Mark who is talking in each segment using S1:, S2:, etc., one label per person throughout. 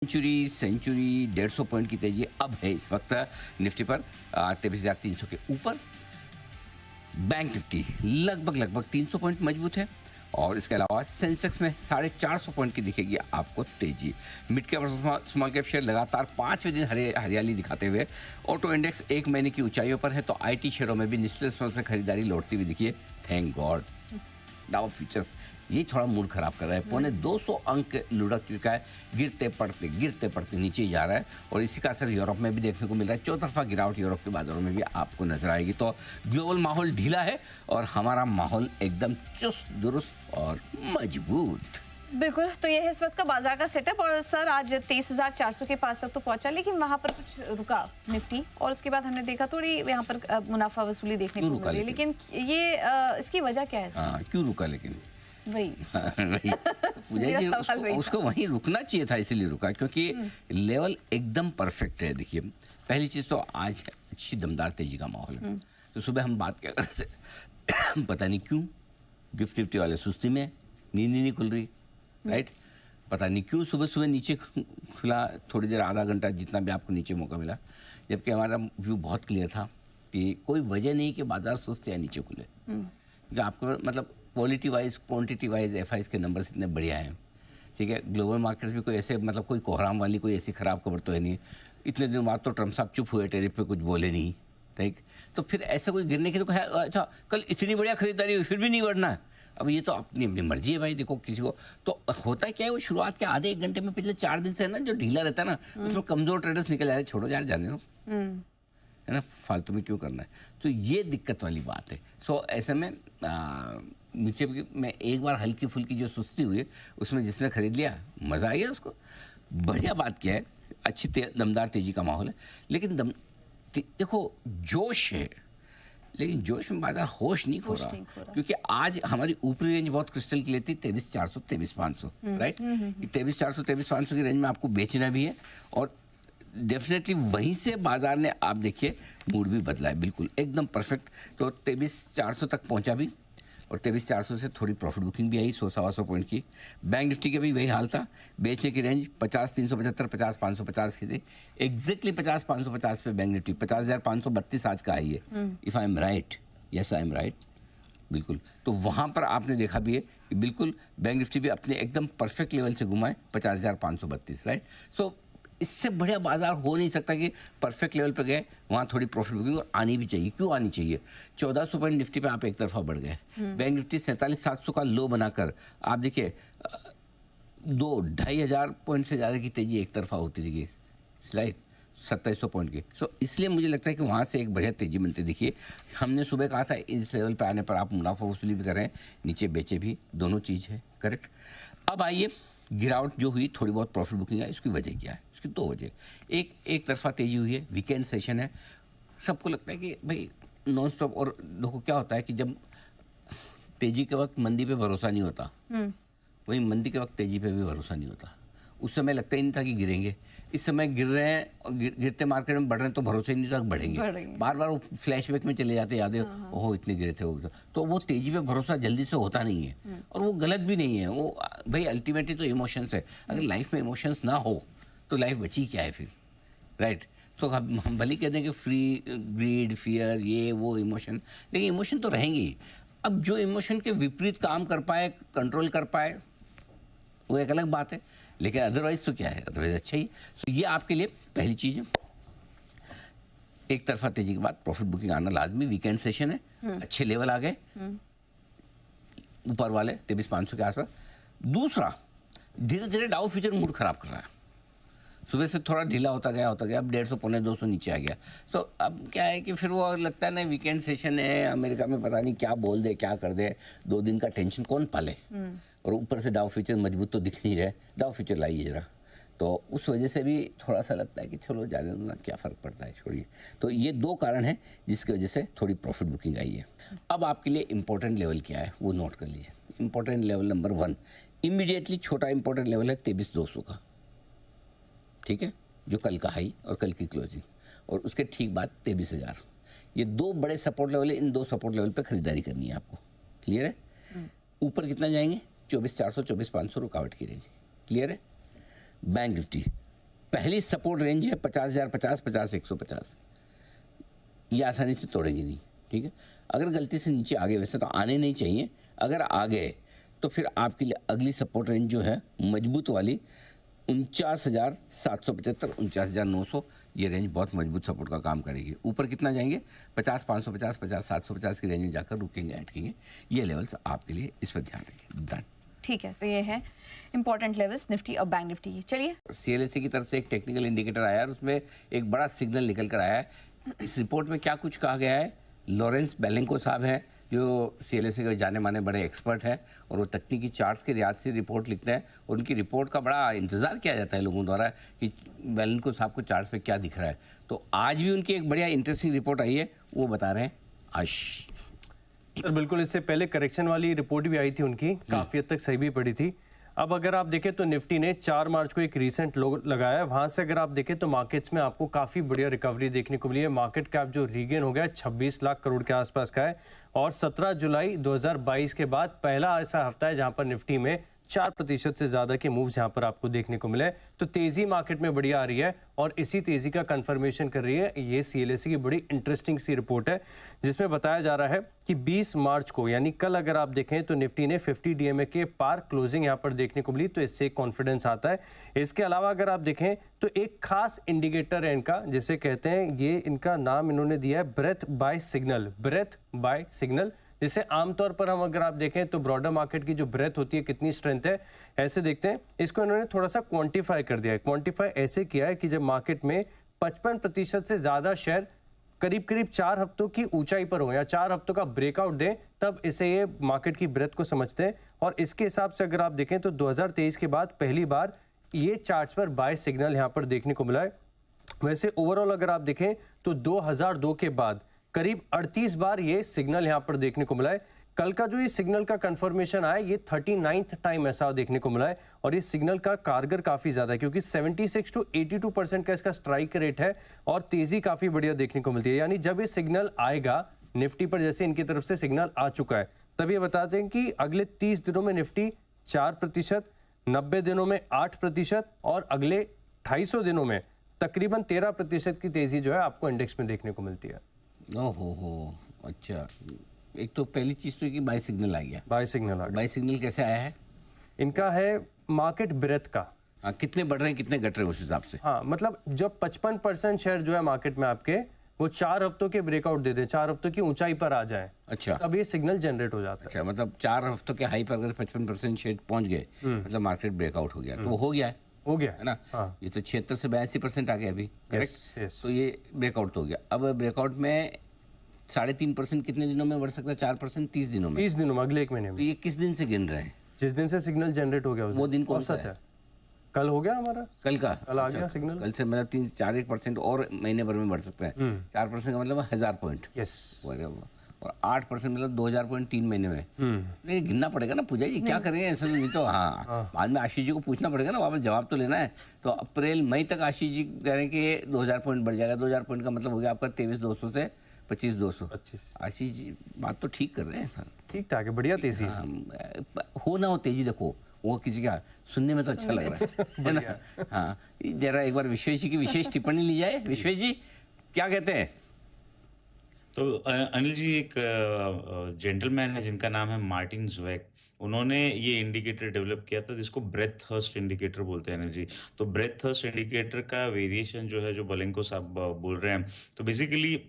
S1: Century 150 point की तेजी अब है इस वक्त निफ्टी पर 23,300 के ऊपर। बैंक निफ्टी लगभग 300 पॉइंट मजबूत है और इसके अलावा सेंसेक्स में 450 पॉइंट की दिखेगी आपको तेजी। मिड कैप और स्मॉल कैप शेयर लगातार 5वें दिन हरियाली दिखाते हुए ऑटो इंडेक्स 1 महीने की ऊंचाइयों पर है, तो आईटी शेयरों में भी निचले स्तर से खरीदारी लौटती हुई दिखी है। Thank God. डाउ फ्यूचर्स ये थोड़ा मूड खराब कर रहा है, पौने 200 अंक लुढ़क चुका है, गिरते पड़ते नीचे जा रहा है और इसी का असर यूरोप में भी देखने को मिल रहा है। चौतरफा गिरावट यूरोप के बाजारों में भी आपको नजर आएगी। तो ग्लोबल माहौल ढीला है और हमारा माहौल एकदम चुस्त दुरुस्त और मजबूत।
S2: बिल्कुल, तो ये है इस वक्त का बाजार का सेटअप। और सर आज 23,400 के पास तक तो पहुंचा, लेकिन वहां पर कुछ रुका निफ्टी और उसके बाद हमने देखा थोड़ी यहाँ पर मुनाफा वसूली देखने को मिली। लेकिन ये इसकी वजह क्या है?
S1: क्यों रुका? लेकिन
S2: वही
S1: उसको वहीं रुकना चाहिए था, इसीलिए रुका क्योंकि लेवल एकदम परफेक्ट है। देखिए, पहली चीज तो आज अच्छी दमदार तेजी का माहौल है। तो सुबह हम बात क्या कर रहे थे पता नहीं क्यों गिफ्ट निफ्टी वाले सुस्ती में, नींद नहीं खुल रही, राइट? पता नहीं क्यों सुबह नीचे खुला, थोड़ी देर आधा घंटा जितना भी आपको नीचे मौका मिला, जबकि हमारा व्यू बहुत क्लियर था कि कोई वजह नहीं कि बाजार सुस्त या नीचे खुले। जो आपको मतलब quality wise quantity wise FIIs के नंबर्स इतने बढ़िया हैं, ठीक है। ग्लोबल मार्केट्स में कोई ऐसे मतलब कोई कोहराम वाली कोई ऐसी खराब खबर तो है नहीं। इतने दिन बाद तो ट्रम्प साहब चुप हुए, टेरिफ पे कुछ बोले नहीं, ठीक। तो फिर ऐसा कोई गिरने की तो है, अच्छा कल इतनी बढ़िया खरीदारी हुई फिर भी नहीं बढ़ना है। अब ये तो अपनी अपनी मर्जी है भाई। देखो किसी को तो होता क्या है, वो शुरुआत के आधे एक घंटे में पिछले 4 दिन से है ना जो ढीला रहता है ना, उसमें कमजोर ट्रेडर्स निकल जाते, छोड़ो यार जाने दो, है ना, फालतू में क्यों करना है। तो ये दिक्कत वाली बात है। सो ऐसे में नीचे में एक बार हल्की फुल्की जो सुस्ती हुई उसमें जिसने खरीद लिया मजा आ गया उसको। बढ़िया बात क्या है, अच्छी दमदार तेजी का माहौल है, लेकिन देखो जोश है, लेकिन जोश में बाजार होश नहीं खो रहा, क्योंकि आज हमारी ऊपरी रेंज बहुत क्रिस्टल क्लियर थी 23,400 23,500, राइट? 23,400 23,500 की रेंज में आपको बेचना भी है और डेफिनेटली वहीं से बाजार ने आप देखिए मूड भी बदला है, बिल्कुल एकदम परफेक्ट। तो 23,400 तक पहुंचा भी और 23,400 से थोड़ी प्रॉफिट बुकिंग भी आई 100-125 पॉइंट की। बैंक निफ्टी के भी वही हाल था, बेचने की रेंज 50,375 50,550 की थी, एग्जैक्टली 50,550 पे बैंक निफ्टी 50,532 आज का आई है, if I am right. Yes I am right, बिल्कुल। तो वहां पर आपने देखा भी है कि बिल्कुल बैंक निफ्टी भी अपने एकदम परफेक्ट लेवल से घुमा है 50,532, राइट? सो इससे बढ़िया बाजार हो नहीं सकता कि परफेक्ट लेवल पे गए, वहां थोड़ी प्रॉफिट बुकिंग और आनी भी चाहिए। क्यों आनी चाहिए? 1400 पॉइंट निफ्टी पे आप एक तरफा बढ़ गए, बैंक निफ्टी 47,700 का लो बनाकर आप देखिए 2-2,500 पॉइंट से ज्यादा की तेजी एक तरफा होती थी, राइट? 2700 पॉइंट की। सो इसलिए मुझे लगता है कि वहां से एक बढ़िया तेजी बनती दिखिए। हमने सुबह कहा था इस लेवल पे आने पर आप मुनाफा वसूली भी कर रहे हैं, नीचे बेचे भी, दोनों चीज है, करेक्ट। अब आइए गिरावट जो हुई, थोड़ी बहुत प्रॉफिट बुकिंग है, इसकी वजह क्या है? इसकी 2 वजह। एक तरफा तेजी हुई है, वीकेंड सेशन है, सबको लगता है कि भाई नॉन स्टॉप। और देखो क्या होता है कि जब तेजी के वक्त मंदी पे भरोसा नहीं होता, वही मंदी के वक्त तेजी पे भी भरोसा नहीं होता। उस समय लगता ही नहीं था कि गिरेंगे, इस समय गिर रहे हैं और गिरते मार्केट में बढ़ रहे हैं तो भरोसा ही नहीं था बढ़ेंगे। बार बार वो फ्लैशबैक में चले जाते, याद है ओहो इतने गिरे थे वो। तो वो तेजी पे भरोसा जल्दी से होता नहीं है और वो गलत भी नहीं है। वो भाई अल्टीमेटली तो इमोशंस है, अगर लाइफ में इमोशंस ना हो तो लाइफ बची क्या है फिर, राइट? तो हम भले कह दें कि फ्री ग्रीड फियर ये वो इमोशन, लेकिन इमोशन तो रहेंगे ही। अब जो इमोशन के विपरीत काम कर पाए, कंट्रोल कर पाए, वो एक अलग बात है, लेकिन अदरवाइज तो क्या है, अदरवाइज अच्छा ही। सो ये आपके लिए पहली चीज है। एक तरफा तेजी के बाद प्रॉफिट बुकिंग आना लाजमी, वीकेंड सेशन है, अच्छे लेवल आ गए ऊपर वाले 23,500 के आसपास। दूसरा, धीरे धीरे डाउ फ्यूचर मूड खराब कर रहा है, सुबह से थोड़ा ढीला होता गया, अब 150 पौने 200 नीचे आ गया। सो अब क्या है कि फिर वो लगता है ना वीकेंड सेशन है, अमेरिका में पता नहीं क्या बोल दे क्या कर दे, 2 दिन का टेंशन कौन पाले। और ऊपर से डाउ फ्यूचर मजबूत तो दिख नहीं रहे, डाउ फ्यूचर लाइए जरा, तो उस वजह से भी थोड़ा सा लगता है कि चलो जाने दो ना, क्या फर्क पड़ता है, छोड़िए। तो ये 2 कारण हैं जिसकी वजह से थोड़ी प्रॉफिट बुकिंग आई है। अब आपके लिए इंपॉर्टेंट लेवल क्या है वो नोट कर लीजिए। इंपॉर्टेंट लेवल नंबर 1 इमीडिएटली छोटा इंपॉर्टेंट लेवल है 23,200 का, ठीक है, जो कल का हाई और कल की क्लोजिंग, और उसके ठीक बाद 23,000। ये 2 बड़े सपोर्ट लेवल है, इन 2 सपोर्ट लेवल पे खरीदारी करनी है आपको, क्लियर है? ऊपर कितना जाएंगे? 24,400 24,500 रुकावट की रेंज, क्लियर है? बैंक निफ्टी पहली सपोर्ट रेंज है 50,050, 50,150, ये आसानी से तोड़ेगी नहीं, ठीक है। अगर गलती से नीचे आ गए, वैसे तो आने नहीं चाहिए, अगर आ गए तो फिर आपके लिए अगली सपोर्ट रेंज जो है मजबूत वाली 49,775, 49,900, ये रेंज बहुत मजबूत सपोर्ट का काम करेगी। ऊपर कितना जाएंगे? 50,550, 50,750 की रेंज में जाकर रुकेंगे, अटकेंगे। ये लेवल्स आपके लिए, इस पर ध्यान रखिए। डन।
S2: ठीक है, तो ये है इंपॉर्टेंट लेवल्स निफ्टी और बैंक निफ्टी की। चलिए,
S1: सीएलएसए की तरफ से एक टेक्निकल इंडिकेटर आया है, उसमें एक बड़ा सिग्नल निकल कर आया है। इस रिपोर्ट में क्या कुछ कहा गया है? लॉरेंस बेलेंको साहब हैं, जो सीएलएसए के जाने माने बड़े एक्सपर्ट हैं, और वो तकनीकी चार्ट्स के रियाज से रिपोर्ट लिखते हैं। उनकी रिपोर्ट का बड़ा इंतजार किया जाता है लोगों द्वारा कि बेलेंको साहब को चार्ट्स पे क्या दिख रहा है। तो आज भी उनकी एक बढ़िया इंटरेस्टिंग रिपोर्ट आई है, वो बता रहे हैं आश।
S3: सर बिल्कुल, इससे पहले करेक्शन वाली रिपोर्ट भी आई थी उनकी, काफी हद तक सही भी पड़ी थी। अब अगर आप देखें तो निफ्टी ने 4 मार्च को एक रीसेंट लो लगाया, वहां से अगर आप देखें तो मार्केट्स में आपको काफी बढ़िया रिकवरी देखने को मिली है। मार्केट कैप जो रीगेन हो गया 26 लाख करोड़ के आसपास का है, और 17 जुलाई 2022 के बाद पहला ऐसा हफ्ता है जहां पर निफ्टी में 4% से ज्यादा के मूव्स यहां पर आपको देखने को मिले। तो तेजी मार्केट में बढ़िया आ रही है, और इसी तेजी का कंफर्मेशन कर रही है ये सीएलएसए की बड़ी इंटरेस्टिंग सी रिपोर्ट है, जिसमें बताया जा रहा है कि 20 मार्च को यानी कल अगर आप देखें तो निफ्टी ने 50 डीएमए के पार क्लोजिंग यहां पर देखने को मिली, तो इससे एक कॉन्फिडेंस आता है। इसके अलावा अगर आप देखें तो एक खास इंडिकेटर है इनका, जिसे कहते हैं, ये इनका नाम इन्होंने दिया है breath by signal, breath by signal, जिसे आमतौर पर हम अगर आप देखें तो ब्रॉडर मार्केट की जो ब्रेथ होती है, कितनी स्ट्रेंथ है, ऐसे देखते हैं। इसको इन्होंने थोड़ा सा क्वांटिफाई कर दिया है। क्वांटिफाई ऐसे किया है कि जब मार्केट में 55% से ज्यादा शेयर करीब करीब 4 हफ्तों की ऊंचाई पर हो या 4 हफ्तों का ब्रेकआउट दें, तब इसे ये मार्केट की ब्रेथ को समझते हैं। और इसके हिसाब से अगर आप देखें तो 2023 के बाद पहली बार ये चार्ट्स पर बाय सिग्नल यहां पर देखने को मिला है। वैसे ओवरऑल अगर आप देखें तो 2002 के बाद करीब 38 बार ये सिग्नल यहां पर देखने को मिला है। कल का जो ये सिग्नल का कंफर्मेशन आया, ये 39th टाइम ऐसा देखने को मिला है, और ये सिग्नल का कारगर काफी ज्यादा है, क्योंकि 76 to 82% का इसका स्ट्राइक रेट है, और तेजी काफी बढ़िया देखने को मिलती है। यानी जब ये सिग्नल आएगा निफ्टी पर, जैसे इनकी तरफ से सिग्नल आ चुका है, तब ये बताते हैं कि अगले 30 दिनों में निफ्टी 4%, 90 दिनों में 8%, और अगले 250 दिनों में तकरीबन 13% की तेजी जो है आपको इंडेक्स में देखने को मिलती है।
S1: ओहो, अच्छा। एक तो पहली चीज तो कि बाय सिग्नल आ गया।
S3: बाय सिग्नल आ गया।
S1: बाय सिग्नल कैसे आया है?
S3: इनका है मार्केट ब्रेथ का।
S1: हाँ, कितने बढ़ रहे हैं कितने घट रहे हैं उस हिसाब से।
S3: हाँ, मतलब जब 55% शेयर जो है मार्केट में आपके, वो 4 हफ्तों के ब्रेकआउट दे दे, 4 हफ्तों की ऊंचाई पर आ जाए,
S1: अच्छा,
S3: तब ये सिग्नल जनरेट हो जाता है।
S1: अच्छा, मतलब 4 हफ्तों के हाई पर अगर 55% शेयर पहुंच गए, मतलब मार्केट ब्रेकआउट हो गया, तो वो हो गया है ना।
S3: हाँ।
S1: ये तो 76 से 82% आ गया अभी, करेक्ट।
S3: यस।
S1: तो ये ब्रेकआउट हो गया। अब ब्रेकआउट में 3.5% कितने दिनों में बढ़ सकता है? 4% 30 दिनों में।
S3: 30 दिनों में, अगले 1 महीने
S1: तो
S3: में।
S1: ये किस दिन से गिन रहे हैं?
S3: जिस दिन से सिग्नल जनरेट हो गया
S1: वो दिन कौन सा है?
S3: कल हो गया हमारा,
S1: कल का।
S3: कल आ गया सिग्नल।
S1: कल से मतलब 3-4% और महीने भर में बढ़ सकता है। 4% का मतलब 1000 पॉइंट,
S3: यस,
S1: और 8% मतलब 2000 पॉइंट 3 महीने में। नहीं, गिनना पड़ेगा ना पूजा जी, क्या करेंगे ऐसा नहीं तो। हाँ, बाद में आशीष जी को पूछना पड़ेगा ना, वापस जवाब तो लेना है। तो अप्रैल मई तक आशीष जी कह रहे हैं कि 2000 पॉइंट बढ़ जाएगा। 2000 पॉइंट का मतलब हो गया आपका 23,200 से 25,200। आशीष जी बात तो ठीक कर रहे हैं सर,
S3: ठीक ठाक है, बढ़िया तेजी है।
S1: हो ना हो तेजी, देखो वो किसी का सुनने में तो अच्छा लग रहा है ना। हाँ, जरा एक बार विश्वेश जी की विशेष टिप्पणी ली जाए। विश्वेश जी क्या कहते हैं?
S4: तो अनिल जी, एक जेंटलमैन है जिनका नाम है मार्टिन ज़्वेक, उन्होंने ये इंडिकेटर डेवलप किया था जिसको ब्रेथ थर्स्ट इंडिकेटर बोलते हैं अनिल जी। तो ब्रेथ थर्स्ट इंडिकेटर का वेरिएशन जो है, जो बेलेंको साहब बोल रहे हैं, तो बेसिकली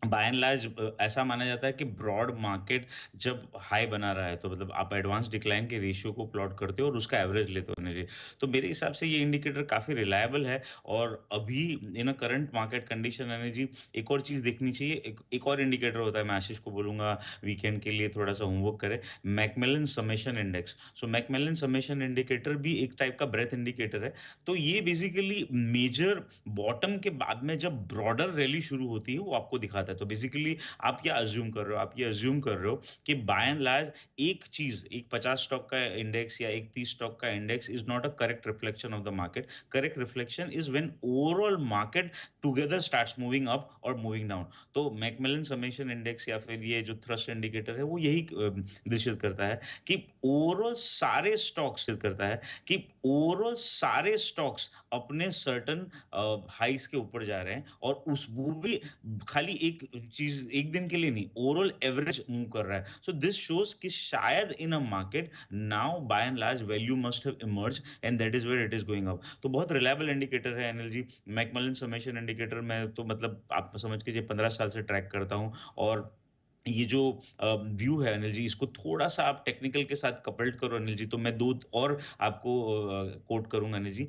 S4: बाय एंड लार्ज ऐसा माना जाता है कि ब्रॉड मार्केट जब हाई बना रहा है, तो मतलब आप एडवांस डिक्लाइन के रेशियो को प्लॉट करते हो और उसका एवरेज लेते हो जी। तो मेरे हिसाब से ये इंडिकेटर काफी रिलायबल है। और अभी इन करंट मार्केट कंडीशन है जी, एक और चीज देखनी चाहिए। एक और इंडिकेटर होता है, मैं आशीष को बोलूंगा वीकेंड के लिए थोड़ा सा होमवर्क करे, मैकमिलन समेशन इंडेक्स। सो मैकमिलन समेशन इंडिकेटर भी एक टाइप का ब्रेथ इंडिकेटर है। तो ये बेसिकली मेजर बॉटम के बाद में जब ब्रॉडर रैली शुरू होती है, वो आपको दिखाता है। तो बेसिकली आप क्या अज्यूम कर रहे हो? आप ये अज्यूम कर रहे हो कि बाय एंड लार्ज एक चीज, एक 50 स्टॉक का इंडेक्स या एक 30 स्टॉक का index is not a correct reflection of the market. Correct reflection is when overall market together starts moving up और मूविंग डाउन. तो मैकमिलन समेशन इंडेक्स या फिर ये जो थ्रस्ट इंडिकेटर है वो यही निश्चित करता है कि ओवरऑल सारे स्टॉक्स करता है कि ओवरऑल सारे स्टॉक्स अपने सर्टन हाइस के ऊपर जा रहे हैं और उस वो भी खाली एक चीज एक दिन के लिए नहीं, ओवरऑल एवरेज मूव कर रहा है. सो दिस शोज कि शायद in a market now by and large value must have emerge and that is where it is going up. तो बहुत रिलायबल इंडिकेटर है एनएलजी. मैकमिलन समेशन इंडिकेटर में तो मतलब आप समझ कीजिए 15 साल से ट्रैक करता हूं और ये जो व्यू है अनिल जी, इसको थोड़ा सा आप टेक्निकल के साथ कपल्ड करो अनिल जी, तो मैं दो और आपको कोट करूंगा अनिल जी.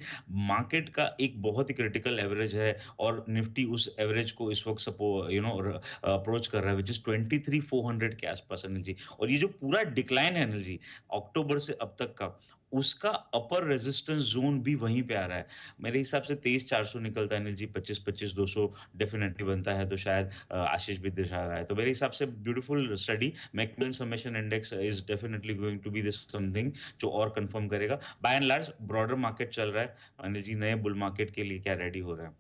S4: मार्केट का एक बहुत ही क्रिटिकल एवरेज है और निफ्टी उस एवरेज को इस वक्त अप्रोच कर रहा है विच इज 23,400 के आसपास अनिल जी. और ये जो पूरा डिक्लाइन है अनिल जी अक्टूबर से अब तक का, उसका अपर रेजिस्टेंस जोन भी वहीं पे आ रहा है. मेरे हिसाब से 23,400 निकलता है अनिल जी, 25,200 डेफिनेटली बनता है, तो शायद आशीष भी दिखा रहा है. तो मेरे हिसाब से beautiful study. Macmillan summation index is definitely going to be this something जो और कंफर्म करेगा. By and large broader market चल रहा है अनिल जी. नए बुल मार्केट के लिए क्या रेडी हो रहा है?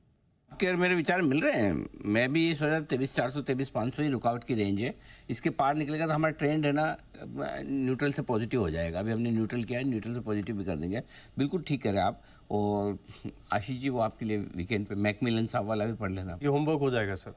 S1: आपके और मेरे विचार मिल रहे हैं. मैं भी सोच रहा 23,400 23,500 ही रुकावट की रेंज है. इसके पार निकलेगा तो हमारा ट्रेंड है ना न्यूट्रल से पॉजिटिव हो जाएगा. अभी हमने न्यूट्रल किया है, न्यूट्रल से पॉजिटिव भी कर देंगे. बिल्कुल ठीक करें आप. और आशीष जी वो आपके लिए वीकेंड पे मैकमिलन साहब वाला भी पढ़ लेना.
S3: ये होमवर्क हो जाएगा सर.